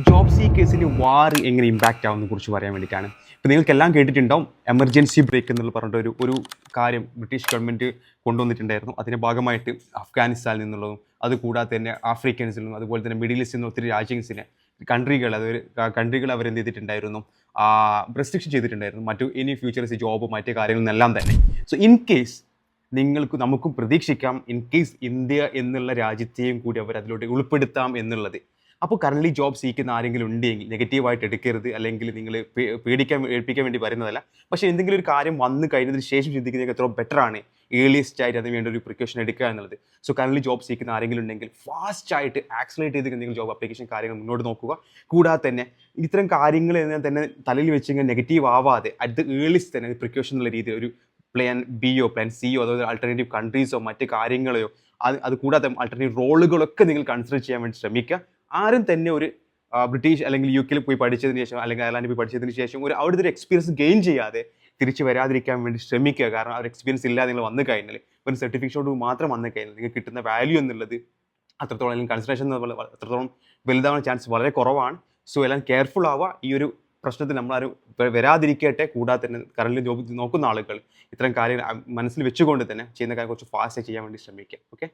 Job സീക്കേഴ്സിൽ വാർ എങ്ങനെ impact ആവുമെന്ന് കുറിച്ച് പറയാൻ വേണ്ടിയിട്ടാണ്. ഇപ്പോൾ നിങ്ങൾക്കെല്ലാം കേട്ടിട്ടുണ്ടാവും എമർജൻസി ബ്രേക്ക് എന്നുള്ള പറഞ്ഞിട്ട് ഒരു കാര്യം ബ്രിട്ടീഷ് ഗവൺമെൻറ് കൊണ്ടുവന്നിട്ടുണ്ടായിരുന്നു. അതിൻ്റെ ഭാഗമായിട്ട് അഫ്ഗാനിസ്ഥാനിൽ നിന്നുള്ളതും അതുകൂടാതെ തന്നെ ആഫ്രിക്കൻസിൽ നിന്നും അതുപോലെ തന്നെ മിഡിൽ ഈസ്റ്റിൽ നിന്ന് ഒത്തിരി രാജ്യങ്ങളെ കൺട്രികൾ അവരെന്ത് ചെയ്തിട്ടുണ്ടായിരുന്നു, റെസ്ട്രിക്ഷൻ ചെയ്തിട്ടുണ്ടായിരുന്നു മറ്റു ഇനി ഫ്യൂച്ചേഴ്സ് ജോബ് മറ്റു കാര്യങ്ങളെല്ലാം തന്നെ. സോ ഇൻ കേസ് നമുക്കും പ്രതീക്ഷിക്കാം ഇൻ കേസ് ഇന്ത്യ എന്നുള്ള രാജ്യത്തെയും കൂടി അവർ അതിലോട്ട് ഉൾപ്പെടുത്താം എന്നുള്ളത്. അപ്പോൾ കറൻ്റ് ജോബ് സീക്കുന്ന ആരെങ്കിലും ഉണ്ടെങ്കിൽ നെഗറ്റീവായിട്ട് എടുക്കരുത്, അല്ലെങ്കിൽ നിങ്ങൾ ഏൽപ്പിക്കാൻ വേണ്ടി വരുന്നതല്ല. പക്ഷേ എന്തെങ്കിലും ഒരു കാര്യം വന്നു കഴിഞ്ഞതിന് ശേഷം ചിന്തിക്കുന്നത് എത്രയോ ബെറ്ററാണ് ഏർലിയസ്റ്റ് ആയിട്ട് അതിന് വേണ്ട ഒരു പ്രിക്കോഷൻ എടുക്കുക എന്നുള്ളത്. സോ കറൻ്റ് ജോബ് സീക്കുന്ന ആരെങ്കിലും ഉണ്ടെങ്കിൽ ഫാസ്റ്റായിട്ട് ആക്സിലേറ്റ് ചെയ്ത് എന്തെങ്കിലും ജോബ് ആപ്ലിക്കേഷൻ കാര്യങ്ങൾ മുന്നോട്ട് നോക്കുക. കൂടാതെ തന്നെ ഇത്തരം കാര്യങ്ങൾ തന്നെ തലയിൽ വെച്ച് ഇങ്ങനെ നെഗറ്റീവ് ആവാതെ അറ്റ് ദ ഏർലിസ്റ്റ് തന്നെ പ്രിക്കോഷൻ എന്നുള്ള രീതിയിൽ ഒരു പ്ലാൻ ബിയോ പ്ലാൻ സിയോ അതായത് ആൾട്ടർനേറ്റീവ് കൺട്രീസോ മറ്റ് കാര്യങ്ങളെയോ അത് കൂടാതെ ആൾട്ടർനേറ്റീവ് റോളുകളൊക്കെ നിങ്ങൾ കൺസിഡർ ചെയ്യാൻ വേണ്ടി ശ്രമിക്കുക. ആരും തന്നെ ഒരു ബ്രിട്ടീഷ് അല്ലെങ്കിൽ യു കെയിൽ പോയി പഠിച്ചതിന് ശേഷം അല്ലെങ്കിൽ അയർലാൻഡിൽ പോയി പഠിച്ചതിന് ശേഷം അവിടുത്തെ ഒരു എക്സ്പീരിയൻസ് ഗെയിൻ ചെയ്യാതെ തിരിച്ച് വരാതിരിക്കാൻ വേണ്ടി ശ്രമിക്കുക. കാരണം ആ ഒരു എക്സ്പീരിയൻസ് ഇല്ലാതെ നിങ്ങൾ വന്നു കഴിഞ്ഞാൽ ഒരു സർട്ടിഫിക്കറ്റോട് മാത്രം വന്നു കഴിഞ്ഞാൽ നിങ്ങൾക്ക് കിട്ടുന്ന വാല്യൂ എന്നുള്ളത് അത്രത്തോളം അല്ലെങ്കിൽ കൺസിഡറേഷൻ അത്രത്തോളം വലുതാവാൻ ചാൻസ് വളരെ കുറവാണ്. സോ എല്ലാം കെയർഫുൾ ആവുക. ഈ ഒരു പ്രശ്നത്തിൽ നമ്മളാരും വരാതിരിക്കട്ടെ. കൂടാതെ തന്നെ കറന്റ് ജോബ് നോക്കുന്ന ആളുകൾ ഇത്തരം കാര്യങ്ങൾ മനസ്സിൽ വെച്ചുകൊണ്ട് തന്നെ ചെയ്യുന്ന കാര്യം കുറച്ച് ഫാസ്റ്റ് ചെയ്യാൻ വേണ്ടി ശ്രമിക്കുക. ഓക്കെ.